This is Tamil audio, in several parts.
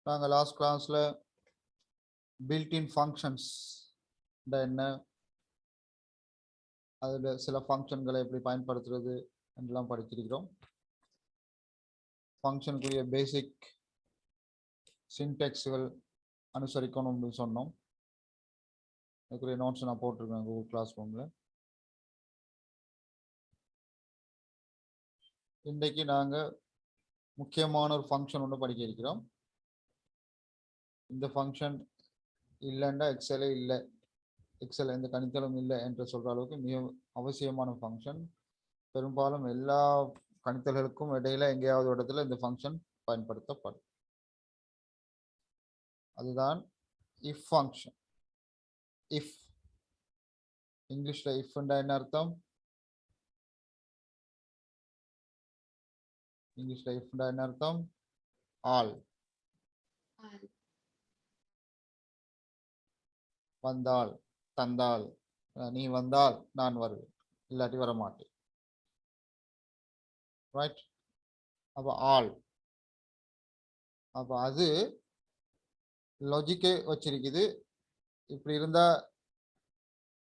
நாங்கள் லாஸ்ட் கிளாஸில் பில்ட்-இன் ஃபங்க்ஷன்ஸ் என்ன, அதில் சில ஃபங்க்ஷன்களை எப்படி பயன்படுத்துறது என்றெல்லாம் படிச்சிருக்கிறோம். ஃபங்க்ஷனுக்குரிய பேசிக் சின்டெக்ஸுகள் அனுசரிக்கணும்னு சொன்னோம். அதுக்குரிய நோட்ஸ் நான் போட்டிருக்கேன் கூகுள் கிளாஸ் ரூமில். இன்றைக்கு நாங்கள் முக்கியமான ஒரு ஃபங்க்ஷன் ஒன்று படிக்க இருக்கிறோம். இந்த ஃபங்க்ஷன் இல்லைன்னா எக்ஸலே இல்லை, எக்ஸல் எந்த கணித்தலும் இல்லை என்று சொல்கிற அளவுக்கு மிக அவசியமான ஃபங்க்ஷன். பெரும்பாலும் எல்லா கணித்தல்களுக்கும் இடையில எங்கேயாவது இடத்துல இந்த ஃபங்க்ஷன் பயன்படுத்தப்படும். அதுதான் இஃப் ஃபங்க்ஷன். இஃப் இங்கிலீஷில் இஃப்ண்டா என்ன அர்த்தம்? இங்கிலீஷ்ல இஃப்ண்டா என்ன அர்த்தம்? ஆல். வந்தால், தந்தால், நீ வந்தால் நான் வருவேன், இல்லாட்டி வரமாட்டேன். ரைட்? அப்போ ஆல். அப்போ அது லாஜிக்கே வச்சிருக்குது. இப்படி இருந்தா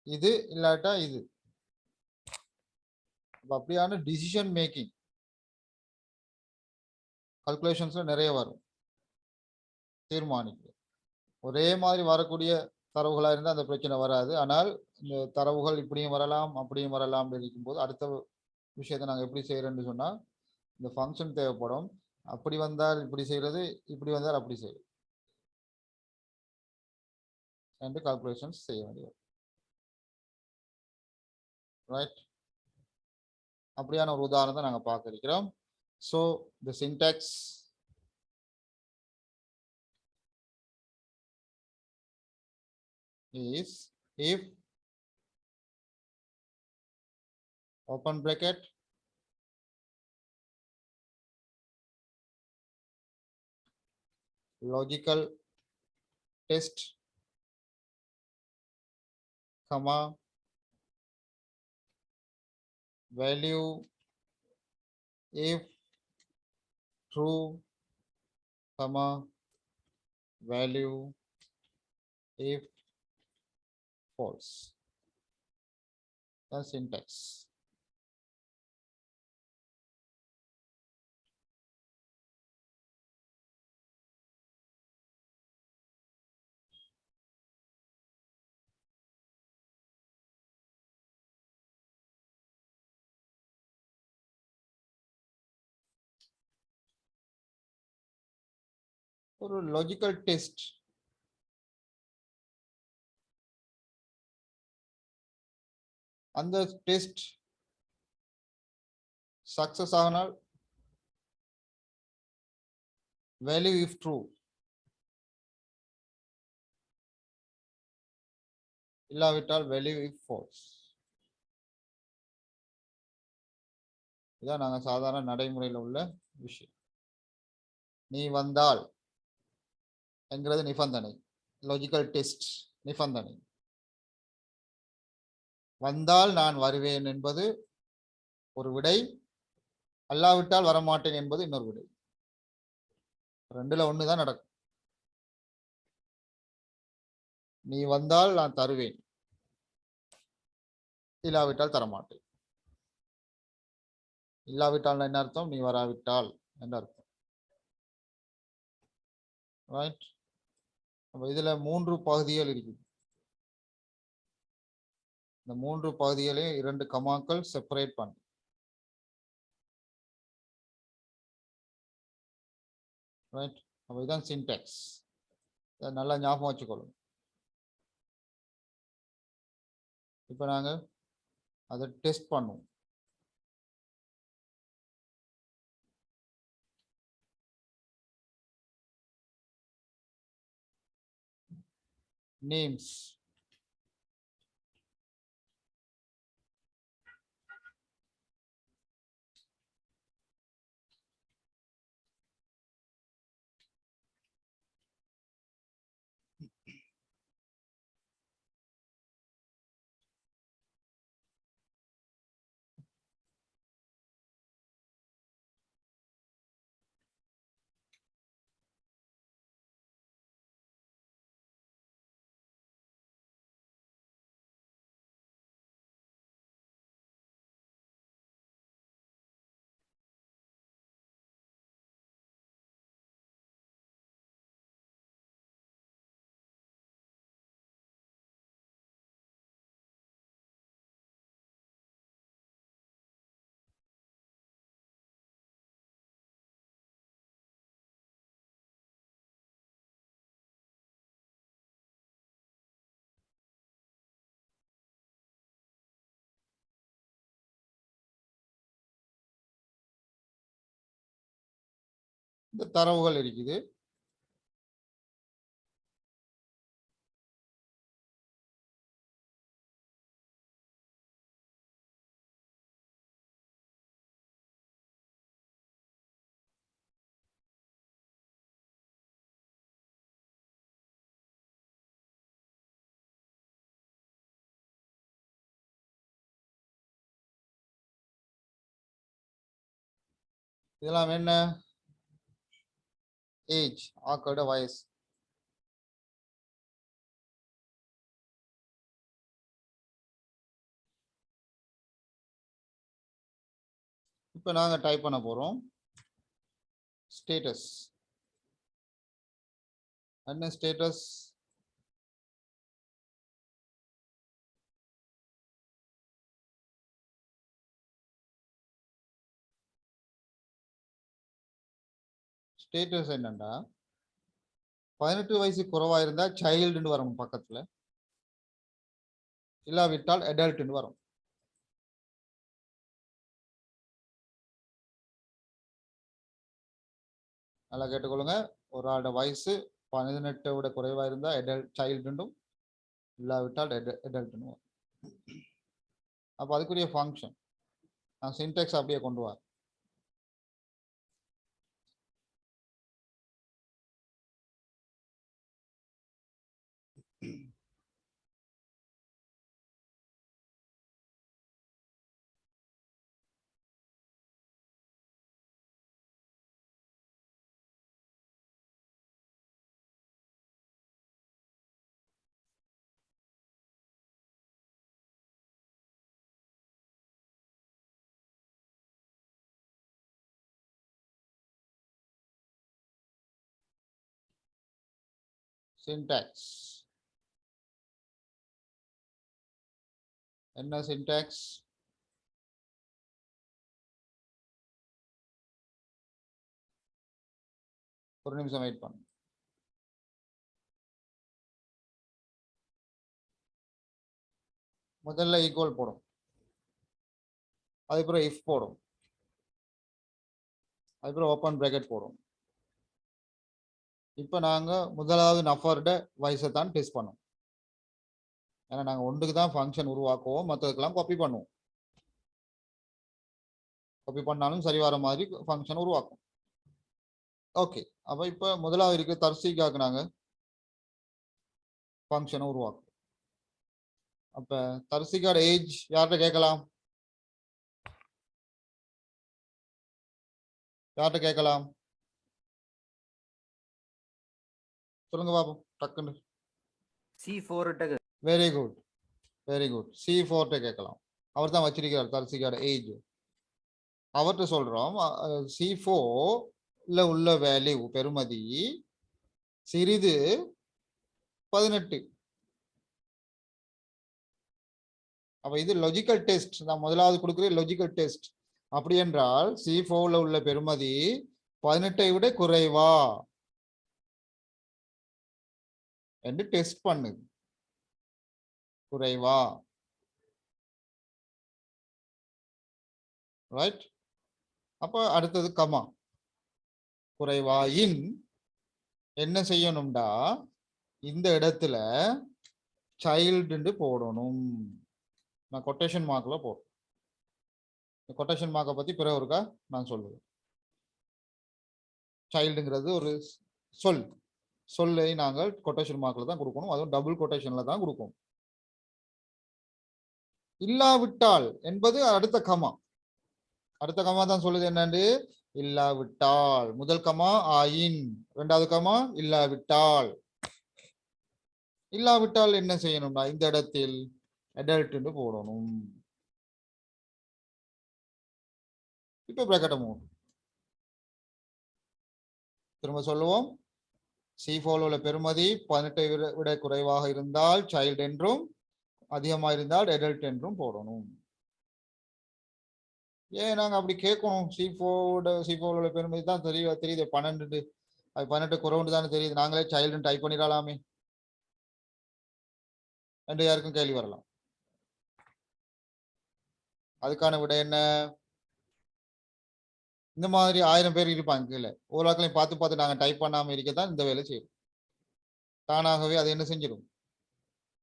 இது, இல்லாட்டா இது. அப்படியான டிசிஷன் மேக்கிங் கல்குலேஷன்ஸ்ல நிறைய வரும். தீர்மானிக்கும். ஒரே மாதிரி வரக்கூடிய தரவுகளாக இருந்தால் அந்த பிரச்சனை வராது. ஆனால் இந்த தரவுகள் இப்படியும் வரலாம் அப்படியும் வரலாம் இருக்கும்போது அடுத்த விஷயத்தை நாங்கள் எப்படி செய்யறோம்னு சொன்னால் இந்த ஃபங்க்ஷன் தேவைப்படும். அப்படி வந்தால் இப்படி செய்யறது, இப்படி வந்தால் அப்படி செய்யறது என்று கால்குலேஷன்ஸ் செய்ய வேண்டியது. ரைட்? அப்படியான ஒரு உதாரணத்தை நாங்கள் பார்க்க இருக்கிறோம். So the syntax is if open bracket logical test comma value if true comma value if false. The syntax. ஒரு லாஜிக்கல் டெஸ்ட் அந்த டெஸ்ட் சக்சஸ் ஆனால் வேல்யூ இஃப் ட்ரூ, இல்லாவிட்டால் வேல்யூ இஃப் ஃபால்ஸ். இதான் நாங்கள் சாதாரண நடைமுறையில் உள்ள விஷயம். நீ வந்தால் என்கிறது நிபந்தனை, லாஜிக்கல் டெஸ்ட் நிபந்தனை. வந்தால் நான் வருவேன் என்பது ஒரு விடை, அல்லாவிட்டால் வரமாட்டேன் என்பது இன்னொரு விடை. ரெண்டுல ஒண்ணுதான் நடக்கும். நீ வந்தால் நான் தருவேன், இல்லாவிட்டால் தரமாட்டேன். இல்லாவிட்டால் என்ன அர்த்தம்? நீ வராவிட்டால் என்ற அர்த்தம். ரைட்? இதுல 3 பகுதிகள் இருக்குது. இந்த 3 பகுதிகளையும் 2 கமாக்கள் செப்பரேட் பண்ணு. ரைட்? அப்ப இதுதான் சின்டாக்ஸ். நல்லா ஞாபகம் வச்சுக்கொள்ளும். இப்போ நாங்க அதை டெஸ்ட் பண்ணுவோம். நேம்ஸ் இந்த தரவுகள் இருக்குது. இதெல்லாம் என்ன? ஏஜ், ஆக்களோட வயசு. இப்போ நாங்க டைப் பண்ண போறோம் ஸ்டேட்டஸ். என்ன ஸ்டேட்டஸ்? ஸ்டேட்டஸ் என்னண்டா 18 வயசு குறைவா இருந்தா சைல்டுன்னு வரும் பக்கத்துல, இல்லாவிட்டால் அடல்ட்னு வரும். நல்லா கேட்டுக்கொள்ளுங்க. ஒரு ஆளோட வயசு 18 விட குறைவா இருந்தா சைல்டுன்னும், இல்லாவிட்டால் அடல்ட்னு வரும். அப்போ அதுக்குரிய ஃபங்க்ஷன் நான் சின்டெக்ஸ் அப்படியே கொண்டு வர. சின்டாக்ஸ் என்ன? சின்டாக்ஸ் ஒரு நிமிஷம் வெயிட் பண்ணு. முதல்ல ஈக்குவல் போடும், அதுக்கப்புறம் இஃப் போடும், அதுக்கப்புறம் ஓப்பன் பிராக்கெட் போடும். இப்போ நாங்க முதலாவது நஃபரோட வயசை தான் டெஸ்ட் பண்ணோம். ஏன்னா நாங்கள் ஒன்றுக்கு தான் ஃபங்க்ஷன் உருவாக்குவோம், மற்றதுக்கெல்லாம் காப்பி பண்ணுவோம். காப்பி பண்ணாலும் சரி வர மாதிரி ஃபங்க்ஷன் உருவாக்கும். ஓகே, அப்போ இப்போ முதலாவது இருக்க தர்சிக்காக்கு நாங்கள் ஃபங்க்ஷனை உருவாக்கும். அப்போ தர்சிக்காட ஏஜ் யார்கிட்ட கேட்கலாம்? யார்கிட்ட கேட்கலாம்? சொல்லுங்க பாப்போம் டக்குன்னு. C4 very good, very good. C4 கேட்கலாம். அவர் தான் வச்சிருக்கிறார் தர்சிக்காட ஏஜ். அவர்கிட்ட சொல்றோம் C4 உள்ள வேல்யூ பெறுமதி சிறிது 18. அப்ப இது லாஜிக்கல் டெஸ்ட். நான் முதலாவது கொடுக்குற லாஜிக்கல் டெஸ்ட். அப்படி என்றால் C4 உள்ள பெறுமதி 18 விட குறைவா என்று டெஸ்ட் பண்ணுது. குறைவா, ரைட்? அப்ப அடுத்தது கமா. குறைவாயின் என்ன செய்யணும்டா, இந்த இடத்துல சைல்டு போடணும். நான் கொட்டேஷன் மார்க்ல போடுறேன். கொட்டேஷன் மார்க்கை பத்தி பிறகு இருக்கா நான் சொல்லுவேன். சைல்டுங்கிறது ஒரு சொல்லை நாங்கள் கொட்டேஷன் மார்க்ல தான் கொடுக்கணும், அதுவும் டபுள் கொட்டேஷன்ல தான் கொடுக்கணும். இல்லாவிட்டால் என்பது அடுத்த கமா. அடுத்த கமா தான் சொல்லுது என்னன்னு, இல்லாவிட்டால். முதல் கமா ஆயின், இரண்டாவது கமா இல்லாவிட்டால். இல்லாவிட்டால் என்ன செய்யணும்னா இந்த இடத்தில் அடல்ட் போடணும். இப்ப பிராக்கெட் மூணு திரும்ப சொல்லுவோம். C4 உள்ள பெறுமதி 18 விட குறைவாக இருந்தால் சைல்டு என்றும், அதிகமாக இருந்தால் அடல்ட் என்றும் போடணும். ஏன் நாங்க அப்படி கேட்கணும்? C4 உள்ள பெறுமதி தான் தெரியுது 12, அது 18 குறைவுன்னு தானே தெரியுது. நாங்களே சைல்டுன்னு டைப் பண்ணிடலாமே என்று யாருக்கும் கேள்வி வரலாம். அதுக்கான விட என்ன? இந்த மாதிரி 1000 பேர் இருப்பாங்க கீழே. ஓலாக்களையும் பார்த்து பார்த்து நாங்கள் டைப் பண்ணாமல் இருக்க தான் இந்த வேலை செய்யும். தானாகவே அது என்ன செஞ்சிடும்,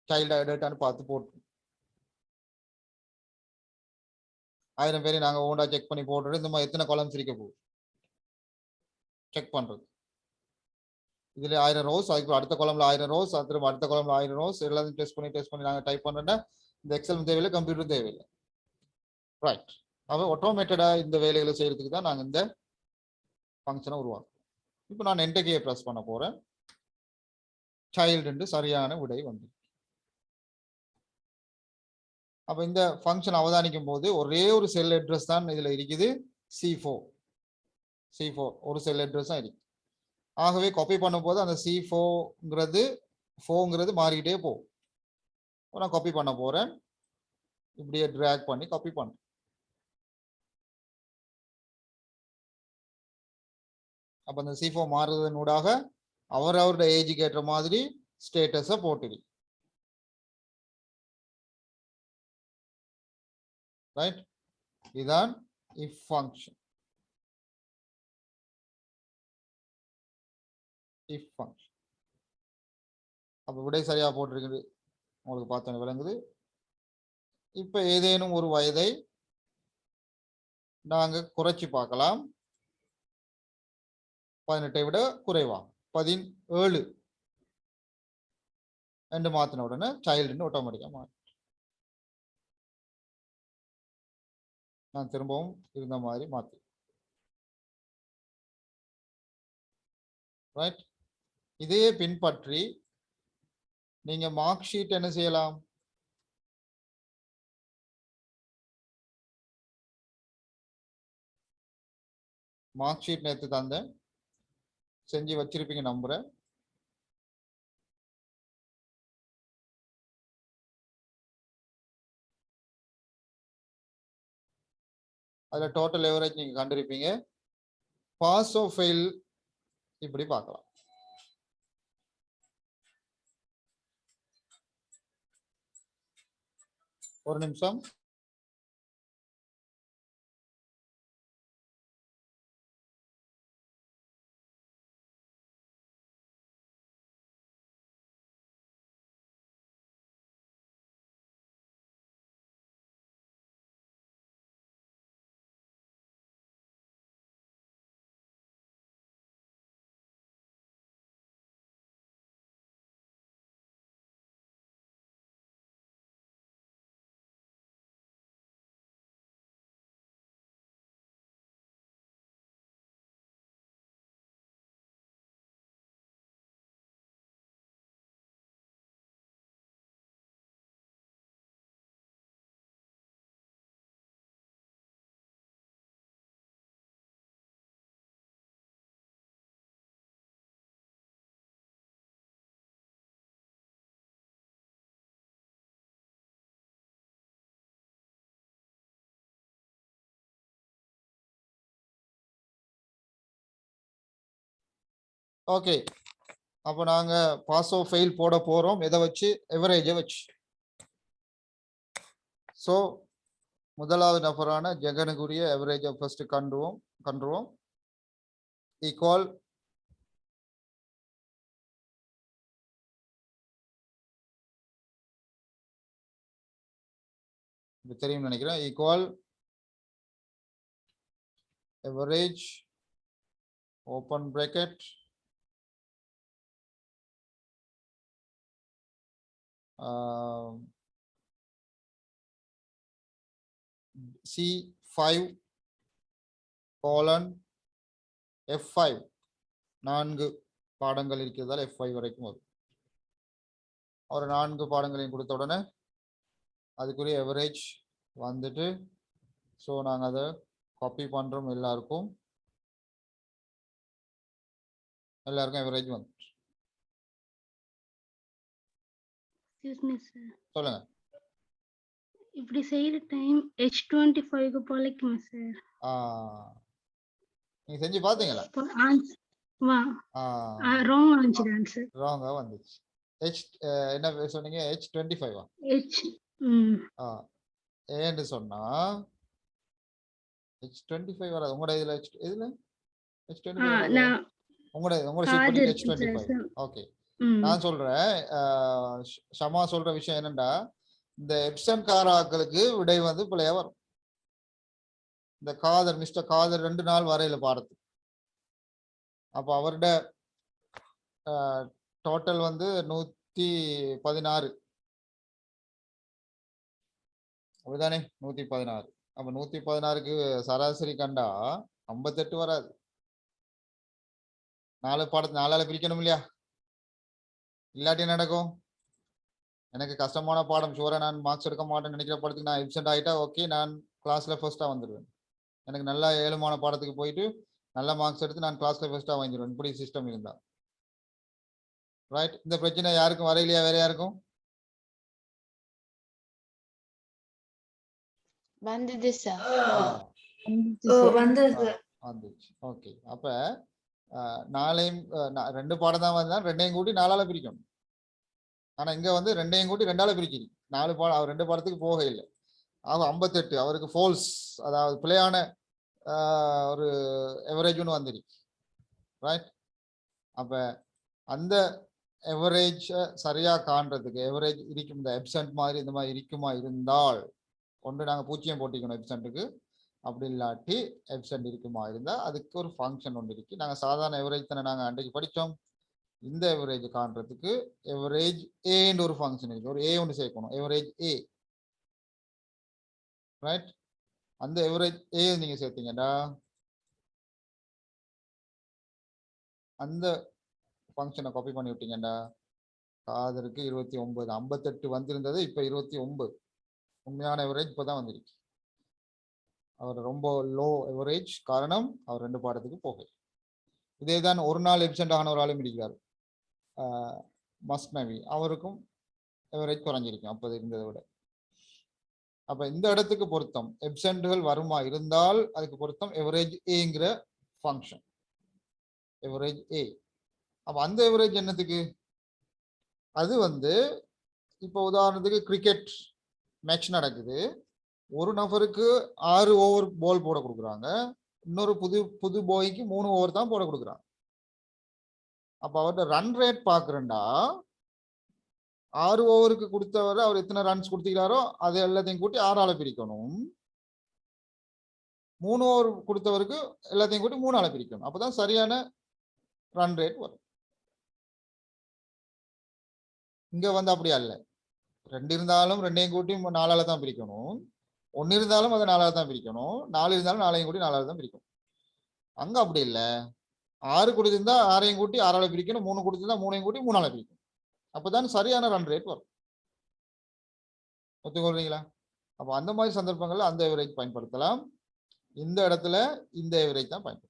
சைல்டு டேட்டான்னு பார்த்து போட்டு 1000 பேரை நாங்கள் ஓண்டா செக் பண்ணி போட்டுட்டு இந்த மாதிரி எத்தனை காலம்ஸ் இருக்க போகுது செக் பண்றது. இதுல 1000 ரோஸ், அதுக்கு அடுத்த காலம்ல 1000 ரோஸ், திரும்ப அடுத்த காலம்ல 1000 ரோஸ், எல்லாத்தையும் டெஸ்ட் பண்ணி நாங்கள் டைப் பண்ணோம்னா இந்த எக்ஸலும் தேவையில்லை, கம்ப்யூட்டரும் தேவையில்லை. ரைட். அப்போ ஆட்டோமேட்டடா இந்த வேலைகளை செய்யறதுக்கு தான் நாங்கள் இந்த ஃபங்க்ஷனை உருவாக்குறோம். இப்போ நான் என்டர் கீயை ப்ரெஸ் பண்ண போறேன். சைல்டு சரியான விடை வந்து. அப்ப இந்த ஃபங்க்ஷன் அவதானிக்கும் போது ஒரே ஒரு செல் அட்ரஸ் தான் இதுல இருக்குது, C4 ஒரு செல் அட்ரஸ் தான் இருக்கு. ஆகவே காப்பி பண்ணும் போது அந்த C4ங்கிறது மாறிக்கிட்டே போகும். நான் காப்பி பண்ண போறேன், இப்படியே ட்ராக் பண்ணி காப்பி பண்ணேன். அப்ப அந்த C4 மாறுறதனூடாக அவரவருடைய ஏஜுக்கு ஏற்ற மாதிரி ஸ்டேட்டஸை போட்டுது. ரைட். இதுதான் if function. if function. அப்ப விடை சரியா போட்டிருக்குது, உங்களுக்கு பார்த்தோன்னு விளங்குது. இப்ப ஏதேனும் ஒரு வயதை நாங்க குறைச்சி பார்க்கலாம். 18 விட குறைவா 17 என்று மாத்தின உடனே சைல்டுன்னு ஆட்டோமேட்டிக்கா மாறும். நான் திரும்பவும் இருந்த மாதிரி மாத்தி. ரைட். இதையே பின்பற்றி நீங்க மார்க் ஷீட் என்ன செய்யலாம், மார்க் ஷீட் நேற்று தந்தேன், செஞ்சு வச்சிருப்பீங்க நம்புறேன். அதுல டோட்டல் எவரேஜ் நீங்க கண்டிருப்பீங்க. பாஸ் ஆஃப் ஃபெயில் இப்படி பார்க்கலாம். ஒரு நிமிஷம். ஓகே. அப்போ நாங்க பாஸ் ஆஃப் ஃபெயில் போட போறோம். எதை வச்சு, எவரேஜை வச்சு. ஸோ முதலாவது நபரான ஜெகனுக்குரிய எவரேஜை ஃபர்ஸ்ட் கண்டுருவோம். ஈக்குவல் தெரியும் நினைக்கிறேன். Equal average open bracket C5 colon F5 4 பாடங்கள் இருக்கிறதால F5 வரைக்கும் வரும். ஒரு 4 பாடங்களையும் கொடுத்த உடனே அதுக்குரிய எவரேஜ் வந்துட்டு, ஸோ நாங்கள் அதை காப்பி பண்ணுறோம். எல்லாருக்கும் எவரேஜ் வந்து சொல்லுங்க. இப்படி செய்யற டைம் H25 க்கு போலைக்குமா சார்? நீங்க செஞ்சு பாத்தீங்களா? ராங் வந்துச்சு ஆன்சர். ராங்கா வந்துச்சு. என்ன சொன்னீங்க? H25 ஏன்னு சொன்னா H25 வராது உங்களோட இதுல இதுல ஆ H25 வராது நான் உங்களோட ஷீட் காது பண்ணி இருக்கு சார் H25 ஓகே ம் நான் சொல்றேன் ஷமா சொல்ற விஷயம் என்னன்னா இந்த எப்சன் காராக்களுக்கு விடை வந்து பிள்ளையா வரும் இந்த காதர் மிஸ்டர் காதர் 2 நாள் வரையில பாடத்துக்கு அப்ப அவரோட டோட்டல் வந்து 116 அப்படிதானே 116 அப்ப 116க்கு சராசரி கண்டா 58 வராது 4 பாடத்தை 4ஆல பிரிக்கணும் இல்லையா இல்லாட்டி என்ன நடக்கும் எனக்கு கஷ்டமான பாடம் ஷூரா நான் மார்க்ஸ் எடுக்க மாட்டேன்னு நினைக்கிற பாடத்துக்கு நான் எப்சென்ட் ஆகிட்டா ஓகே நான் கிளாஸ்ல ஃபர்ஸ்டா வந்துடுவேன் எனக்கு நல்லா ஏழுமான பாடத்துக்கு போயிட்டு நல்ல மார்க்ஸ் எடுத்து நான் கிளாஸ்ல ஃபர்ஸ்டா வாங்கிடுவேன் இப்படி சிஸ்டம் இருந்தா ரைட் இந்த பிரச்சனை யாருக்கும் வரையிலையா வேற யாருக்கும் வந்தது சார் வந்துச்சு ஓகே அப்ப நாளையும் 2 பாடம் தான் வந்தா 2ஐயும் கூட்டி 4ஆல பிரிக்கணும் ஆனா இங்க வந்து 2ஐயும் கூட்டி 2ஆல பிரிக்கிறீங்க 4 பாடம் அவர் 2 பாடத்துக்கு போக இல்லை ஆகும் 58 அவருக்கு ஃபோல்ஸ் அதாவது பிழையான ஒரு எவரேஜ் ஒன்று வந்துருக்கு ரைட் அப்ப அந்த எவரேஜ் சரியா காண்றதுக்கு எவரேஜ் இருக்கும் இந்த எப்சென்ட் மாதிரி இந்த மாதிரி இருக்குமா இருந்தால் ஒன்று நாங்கள் பூச்சியம் போட்டிக்கணும் எப்சென்ட்டுக்கு அப்படி இல்லாட்டி எப்சென்ட் இருக்குமா இருந்தா அதுக்கு ஒரு ஃபங்க்ஷன் ஒன்று இருக்கு நாங்கள் சாதாரண எவரேஜ் தானே நாங்கள் அன்றைக்கு படித்தோம் இந்த எவரேஜ் காண்றதுக்கு எவரேஜ் ஏன்னு ஒரு ஃபங்க்ஷன் இருக்கு ஒரு ஏ ஒன்று சேர்க்கணும் எவரேஜ் ஏ ரைட் அந்த எவரேஜ் ஏ நீங்க சேர்த்தீங்கடா அந்த ஃபங்க்ஷனை காப்பி பண்ணி விட்டீங்கடா காதருக்கு 29 58 வந்திருந்தது இப்ப 29 உண்மையான எவரேஜ் இப்பதான் வந்திருக்கு அவர் ரொம்ப லோ எவரேஜ் காரணம் அவர் 2 பாடத்துக்கு போகல இதேதான் ஒரு நாள் எப்சென்ட் ஆன ஒரு ஆளும் இருக்கிறார் மஸ்னவி அவருக்கும் எவரேஜ் குறைஞ்சிருக்கும் அப்போது இருந்ததை விட அப்ப இந்த இடத்துக்கு பொருத்தம் எப்சென்ட்கள் வருமா இருந்தால் அதுக்கு பொருத்தம் எவரேஜ் ஏங்கிற ஃபங்க்ஷன் எவரேஜ் ஏ அப்ப அந்த எவரேஜ் என்னத்துக்கு அது வந்து இப்போ உதாரணத்துக்கு கிரிக்கெட் மேட்ச் நடக்குது ஒரு நபருக்கு 6 ஓவர் பால் போட கொடுக்குறாங்க இன்னொரு புது பாய்க்கு 3 ஓவர் தான் போட கொடுக்குறாங்க அப்ப அவர்கிட்ட ரன் ரேட் பாக்குறேன்டா 6 ஓவருக்கு கொடுத்தவர் அவர் எத்தனை ரன்ஸ் கொடுத்துக்கிறாரோ அதை எல்லாத்தையும் கூட்டி 6ஆல பிரிக்கணும் 3 ஓவர் கொடுத்தவருக்கு எல்லாத்தையும் கூட்டி 3ஆல பிரிக்கணும் அப்பதான் சரியான ரன் ரேட் வரும் இங்க வந்து அப்படியா இல்ல 2 இருந்தாலும் 2ஐயும் கூட்டி 4ஆல தான் பிரிக்கணும் 1 இருந்தாலும் அதை 4ஆல தான் பிரிக்கணும் 4 இருந்தாலும் 4ஐயும் கூட்டி 4ஆல தான் பிரிக்கணும் அங்க அப்படி இல்லை 6 கொடுத்திருந்தா 6ஐயும் கூட்டி 6ஆல பிரிக்கணும் 3 கொடுத்திருந்தா 3ஐயும் கூட்டி 3ஆல பிரிக்கணும் அப்பதான் சரியான ரன் ரேட் வரும் ஒத்துக்கொள்றீங்களா அப்ப அந்த மாதிரி சந்தர்ப்பங்கள்ல அந்த எவரேஜ் பயன்படுத்தலாம் இந்த இடத்துல இந்த எவரேஜ் தான் பயன்படுத்தலாம்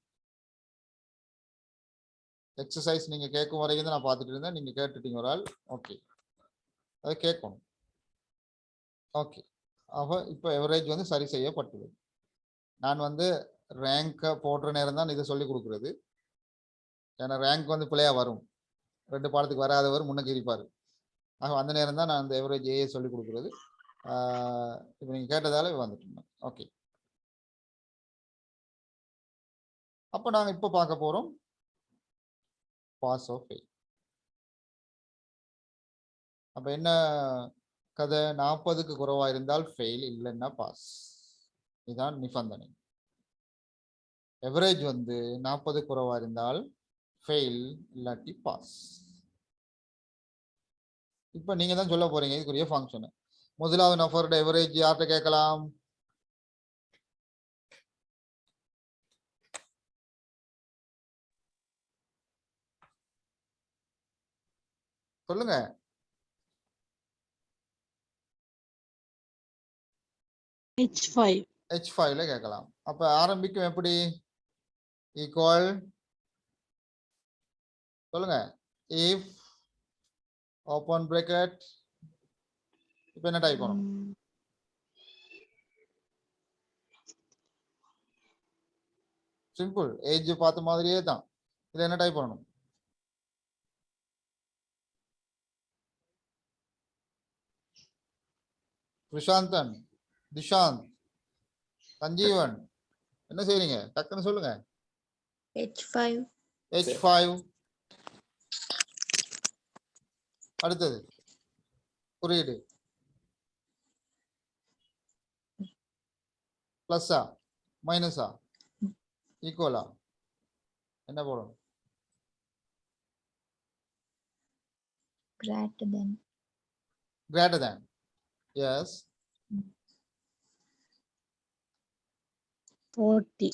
எக்ஸசைஸ் நீங்க கேட்கும் வரைக்கும் தான் நான் பார்த்துட்டு இருந்தேன் நீங்க கேட்டுட்டீங்க ஒரு ஆள் ஓகே அதை கேட்கணும் ஓகே அப்ப இப்போ எவரேஜ் வந்து சரி செய்யப்பட்டுள்ளது நான் வந்து ரேங்கை போடுற நேரம் தான் இதை சொல்லி கொடுக்குறது ஏன்னா ரேங்க் வந்து பிள்ளையா வரும் 2 பாடத்துக்கு வராதவர் முன்னுக்கு இருப்பார் ஆக அந்த நேரம் தான் நான் அந்த எவரேஜ் ஏ சொல்லி கொடுக்குறது இப்போ நீங்க கேட்டதால வந்துட்டோம் ஓகே அப்போ நாங்கள் இப்போ பார்க்க போறோம் பாஸ் ஆஃப் ஃபெயில் அப்ப என்ன கதை 40க்கு குறைவா இருந்தால் ஃபெயில் இல்லைன்னா பாஸ் இதுதான் நிபந்தனை எவரேஜ் வந்து 40 குறைவா இருந்தால் ஃபெயில் இல்லாட்டி பாஸ் இப்ப நீங்க தான் சொல்ல போறீங்க இதுக்குரிய ஃபங்க்ஷன் முதலாவது நபரோட எவரேஜ் யார்கிட்ட கேட்கலாம் சொல்லுங்க H5ல கேட்கலாம் அப்ப ஆரம்பிக்கும் எப்படி ஈக்குவல் சொல்லுங்க if ஓபன் bracket இப்ப என்ன டைப் பண்ணணும் சிம்பிள் ஏஜ் பார்த்த மாதிரியே தான் இதுல என்ன டைப் பண்ணணும் பிரசாந்தன் திஷாந்த் சஞ்சீவன் என்ன செய்றீங்க டக்குன்னு சொல்லுங்க. H5. H5 அடுத்தது குறியீடு பிளஸ்ஸா மைனஸா ஈக்குவலா என்ன போடணும்? Greater than. greater than. Yes. 40.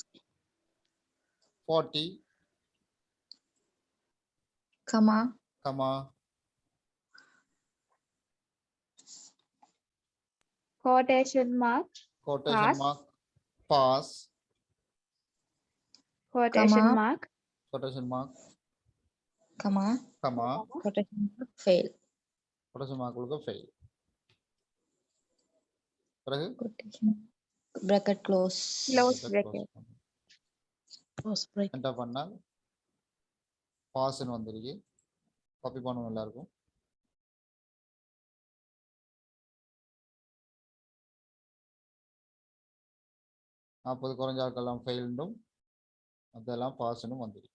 40 Comma. comma quotation mark, quotation Pass. mark pass quotation Comma. mark, quotation mark Comma. comma Quotation mark. Fail. quotation mark உங்களுக்கு fail. பிறகு Quotation. Bracket close. close bracket bracket. close பண்ணு. Close bracket. enter பண்ணால் pass ன்னு வந்திருக்கு. காப்பி பண்ணுவோம் எல்லாருக்கும். நாற்பது குறைஞ்சாக்கெல்லாம் ஃபெயில்டும் அதெல்லாம் பாஸ்னும் வந்திருக்கு.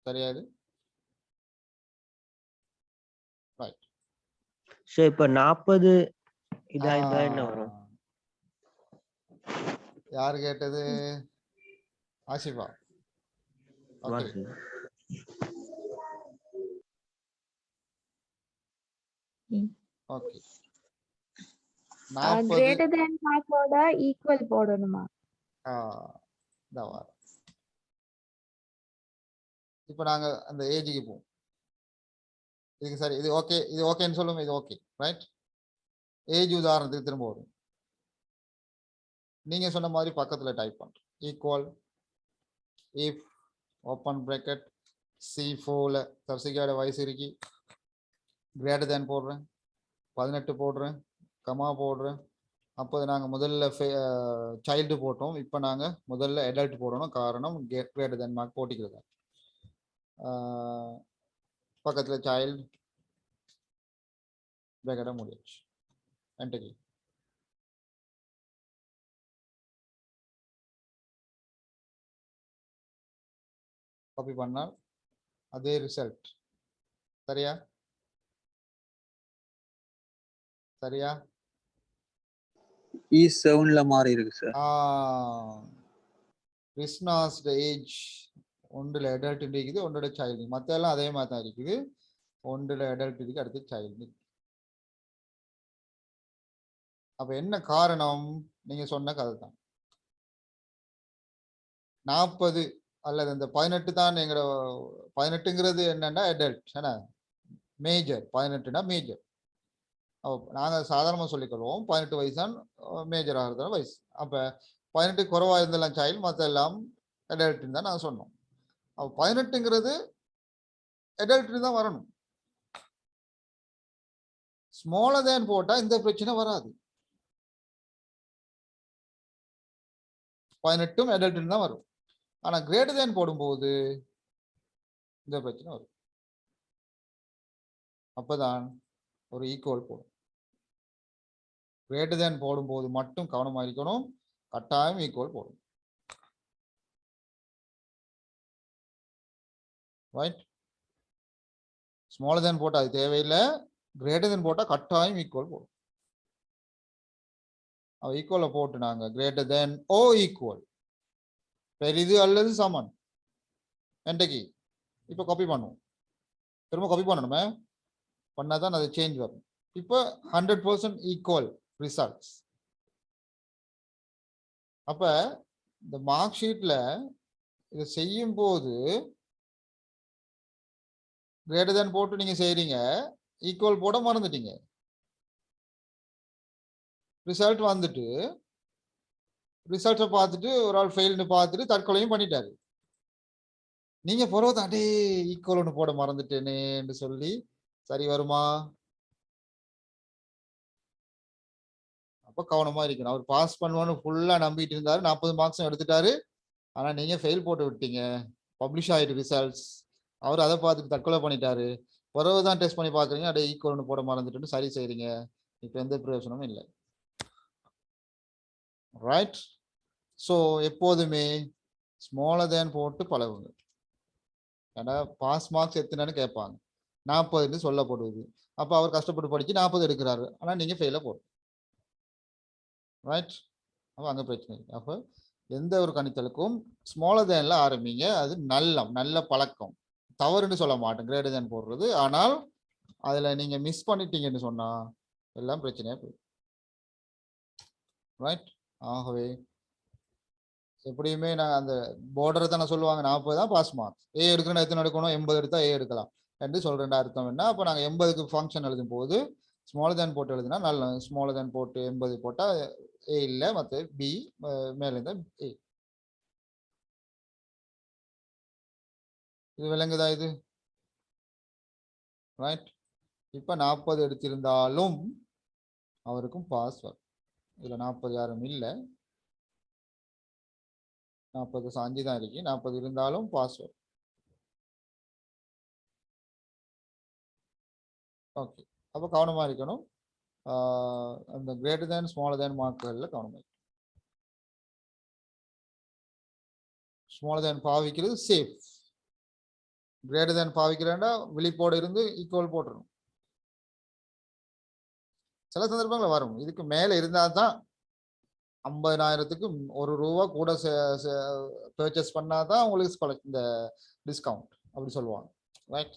சரியா இது? ரைட். சோ இப்ப 40 இதா என்ன வரும்? யார் கேட்டது? ஆசிஃபா. ஓகே வாசி. ஓகே. greater than mark ஓட equal போடணுமா? இப்போ நாங்க அந்த ஏஜுக்கு போவோம். இதுக்கு சரி இது ஓகே, இது ஓகேன்னு சொல்லுங்க. இது ஓகே ரைட். ஏஜ் உதாரணத்துக்கு திரும்ப வரும். நீங்க சொன்ன மாதிரி பக்கத்துல டைப் பண்றோம். ஈக்குவல் இஃப் ஓப்பன் பிராக்கெட் C4ல தர்சிகாட வயசு இருக்கு கிரேட்டர் தேன் போடுறேன் 18 போடுறேன் கமா போடுறேன். அப்போ நாங்கள் முதல்ல சைல்டு போட்டோம். இப்போ நாங்கள் முதல்ல அடல்ட் போடணும். காரணம் கிரேட்டர் தேன் மார்க் போட்டிக்கிறது. பக்கத்தில் சைல்டு பிராக்கெட்டை முடியாச்சு. என்டர் காப்பி பண்ணால் அதே ரிசல்ட். சரியா சரியா? E7ல மாறி இருக்கு சார். கிருஷ்ணாஸ் ஏஜ் ஒன்றில் அடல்ட் இருக்குது, ஒன்றோட சைல்டு. மற்ற எல்லாம் அதே மாதிரி தான் இருக்குது. ஒன்றில் அடல்ட் இருக்கு, அடுத்து சைல்டு. அப்ப என்ன காரணம்? நீங்க சொன்ன கதை தான். 40 அல்லது இந்த 18 தான் எங்களோட 18ங்கிறது என்னன்னா அடல்ட் ஏன்னா மேஜர். 18னா மேஜர். நாங்கள் சாதாரணமாக சொல்லிக்கொள்வோம் 18 வயசு தான் மேஜர் ஆகிறதான வயசு. அப்போ 18 குறைவாக இருந்தெல்லாம் சைல்டு, மற்ற எல்லாம் அடல்ட்டுன்னு தான் நாங்கள் சொன்னோம். அப்போ 18ங்கிறது அடல்ட்டு தான் வரணும். ஸ்மாலர் தேன் போட்டால் இந்த பிரச்சனை வராது. 18ம் அடல்ட்டுன்னு தான் வரும். ஆனால் கிரேட்டர் தேன் போடும்போது இந்த பிரச்சனை வரும். அப்போதான் ஒரு ஈக்குவல் போடும். கிரேட்டர் தேன் போடும்போது மட்டும் கவனமாக இருக்கணும். கட்டாயம் ஈக்குவல் போடும். ரைட். ஸ்மாலர் தேன் போட்டால் அது தேவையில்லை. கிரேட்டர் தேன் போட்டால் கட்டாயம் ஈக்குவல் போடும். ஈக்குவலை போட்டு நாங்கள் கிரேட்டர் தேன் ஓ ஈக்குவல் பெரிது அல்லது சமன் என்றைக்கு இப்போ காப்பி பண்ணுவோம். திரும்ப காப்பி பண்ணணுமே, பண்ணாதான் அது சேஞ்ச் வரும். இப்போ 100% ஈக்குவல் ரிசல்ட்ஸ். அப்ப இந்த மார்க் ஷீட்ல இதை செய்யும் போது கிரேட்டர் தேன் போட்டு நீங்க செய்றீங்க, ஈக்குவல் போட மறந்துட்டீங்க. ரிசல்ட் வந்துட்டு ரிசல்ட்டை பார்த்துட்டு ஒரு ஆள் ஃபெயில்னு பார்த்துட்டு தற்கொலையும் பண்ணிட்டாரு. நீங்க பிறகு அடே ஈக்குவல் ஒன்று போட மறந்துட்டேனேன்னு சொல்லி சரி வருமா? அப்போ கவனமா இருக்கணும். அவர் பாஸ் பண்ணுவான்னு ஃபுல்லா நம்பிட்டு இருந்தாரு, 40 மார்க்ஸும் எடுத்துட்டாரு. ஆனா நீங்க ஃபெயில் போட்டு விட்டீங்க. பப்ளிஷ் ஆயிட்டு ரிசல்ட்ஸ். அவர் அதை பார்த்துட்டு தற்கொலை பண்ணிட்டாரு. பிறகுதான் டெஸ்ட் பண்ணி பாக்குறீங்க, அடே ஈக்குவல் ஒன்று போட மறந்துட்டுன்னு சரி செய்றீங்க. இப்போ எந்த பிரயோஜனமும் இல்லை. ரைட். ஸோ எப்போதுமே ஸ்மாலர் தேன் போட்டு பழகுங்க. ஏன்னா பாஸ் மார்க்ஸ் எத்தனைன்னு கேட்பாங்க. 40 சொல்லப்படுவது. அப்போ அவர் கஷ்டப்பட்டு படிச்சு 40 எடுக்கிறாரு, ஆனால் நீங்க ஃபெயில போடும். ரைட். அப்போ அங்கே பிரச்சனை இருக்கு. அப்போ எந்த ஒரு கணித்தலுக்கும் ஸ்மாலர் தேன்ல ஆரம்பிங்க. அது நல்ல பழக்கம். தவறுன்னு சொல்ல மாட்டேன் கிரேட்டர் தேன் போடுறது. ஆனால் அதுல நீங்க மிஸ் பண்ணிட்டீங்கன்னு சொன்னா எல்லாம் பிரச்சனையா போயிடும். ரைட். ஆகவே எப்படியுமே நான் அந்த பார்டரை தானே சொல்லுவாங்க 40 தான் பாஸ் மார்க். ஏ எடுக்கணும், எத்தனை எடுக்கணும், 80 எடுத்தா ஏ எடுக்கலாம் என்று சொல்றேன். அர்த்தம் என்ன? அப்போ நாங்கள் 80க்கு ஃபங்க்ஷன் எழுதும் போது ஸ்மாலர் தேன் போட்டு எழுதுனா நல்ல, ஸ்மாலர் தேன் போட்டு 80 போட்டா ஏ இல்லை, மற்ற பி மேல இருந்தா ஏ. இது விளங்குதா இது? ரைட். இப்போ 40 எடுத்திருந்தாலும் அவருக்கும் பாஸ் வரும். இதுல 40 யாரும் இல்லை, 40 தான் இருக்கு. 40 இருந்தாலும் பாஸ் வரும். ஓகே. அப்போ கவனமா இருக்கணும். அந்த கிரேட்டர் தேன் ஸ்மாலர் தேன் மார்க்குகள்ல கவனமா இருக்கணும். ஸ்மாலர் தேன் பாவிக்கிறது சேஃப். கிரேட்டர் தேன் பாவிக்கிறேன்னா விழிப்போடு இருந்து ஈக்குவல் போட்டுரும். சில சந்தர்ப்பங்கள் வரும், இதுக்கு மேல இருந்தால் தான் 50,000க்கு ₹1 கூட பர்ச்சேஸ் பண்ணாதான் உங்களுக்கு இந்த டிஸ்கவுண்ட் அப்படி சொல்லுவாங்க. ரைட்.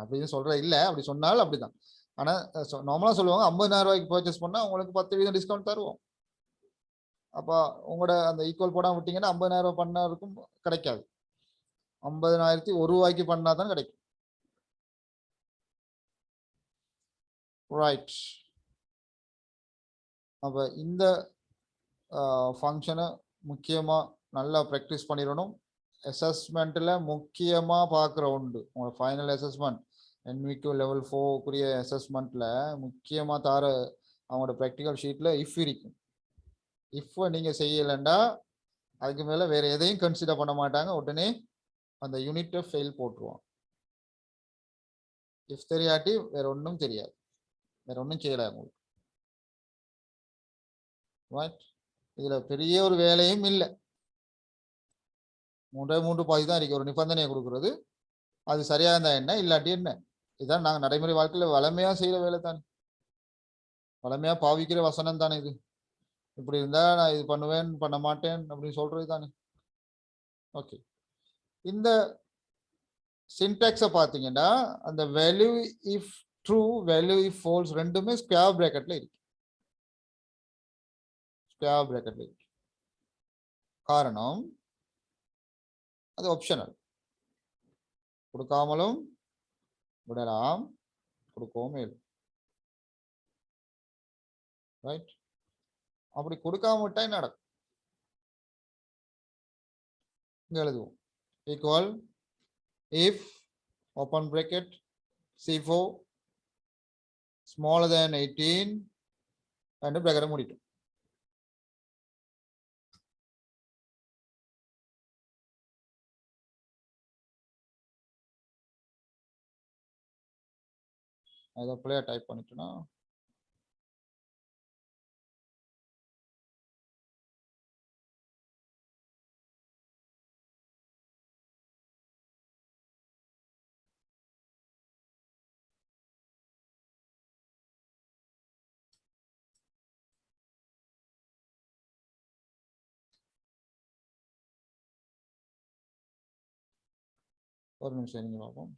அப்படின்னு சொல்ற இல்லை, அப்படி சொன்னாலும் அப்படிதான். ஆனால் நார்மலாக சொல்லுவாங்க 50,000 பர்ச்சேஸ் பண்ணால் உங்களுக்கு 10% டிஸ்கவுண்ட் தருவோம். அப்போ உங்களோட அந்த ஈக்குவல் போடாமல் விட்டீங்கன்னா 50,000 பண்ணாருக்கும் கிடைக்காது. 50,000 பண்ணா தான் கிடைக்கும். ரைட். அப்போ இந்த ஃபங்க்ஷனை முக்கியமாக நல்லா ப்ராக்டிஸ் பண்ணிடணும். அசஸ்மெண்ட்டில் முக்கியமாக பார்க்குற உண்டு உங்களோட ஃபைனல் அசஸ்மெண்ட் NVQ level 4 அசஸ்மெண்ட்டில் முக்கியமாக தார அவங்களோட ப்ராக்டிக்கல் ஷீட்டில் இஃப் இருக்கும். இஃப்பை நீங்கள் செய்யலைண்டா அதுக்கு மேலே வேறு எதையும் கன்சிடர் பண்ண மாட்டாங்க, உடனே அந்த யூனிட்டை ஃபெயில் போட்டுருவான். இஃப் தெரியாட்டி வேற ஒன்றும் தெரியாது, வேற ஒன்றும் செய்யலை உங்களுக்கு. ரைட். இதில் பெரிய ஒரு வேலையும் இல்லை, 3 பாதி தான் இருக்கு. ஒரு நிபந்தனையை கொடுக்குறது, அது சரியா இருந்தா என்ன, இல்லாட்டி என்ன. இதுதான் நாங்கள் நடைமுறை வாழ்க்கையில் வளமையா செய்யற வேலை தானே, வளமையா பாவிக்கிற வசனம் தானே இது. இப்படி இருந்தா நான் இது பண்ணுவேன் பண்ண மாட்டேன் அப்படின்னு சொல்றது தானே. ஓகே. இந்த சின்டாக்ஸை பார்த்தீங்கன்னா அந்த value if true, value if falls ரெண்டுமே ஸ்கொயர் பிராக்கெட்ல இருக்கு. ஸ்கொயர் பிராக்கெட்ல இருக்கு. காரணம் அது ஆப்ஷனல். கொடுக்காமலும் விடலாம், கொடுக்கவும் மேலும். ரைட். அப்படி கொடுக்காம விட்டா என்ன நடக்கும்? இங்க எழுதுவோம். Equal if open bracket C4 smaller than 18 and bracket மூடிட்டோம். அதை பிள்ளையா டைப் பண்ணிட்டோம்னா ஒரு நிமிஷம் நீங்க பார்ப்போம்.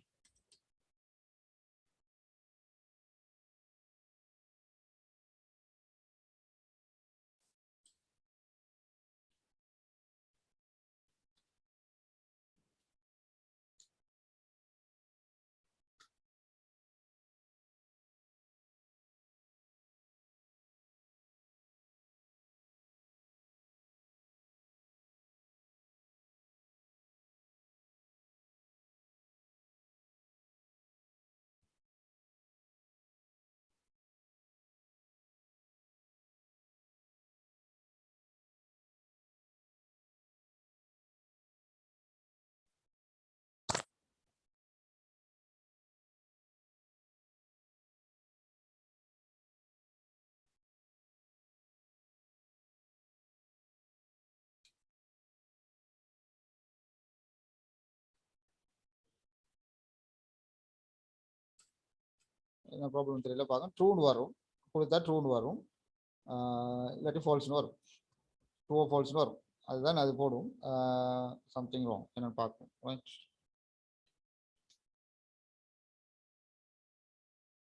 என்ன ப்ராப்ளம் தெரியல பார்க்க ட்ரூன்னு வரும், கொடுத்தா ட்ரூன்னு வரும், இல்லாட்டி ஃபால்ஸ்னு வரும், ட்ரூ ஃபால்ஸ்னு வரும். அதுதான் அது போடும். சம்திங் ராங் என்னன்னு பார்க்கணும். ரைட்.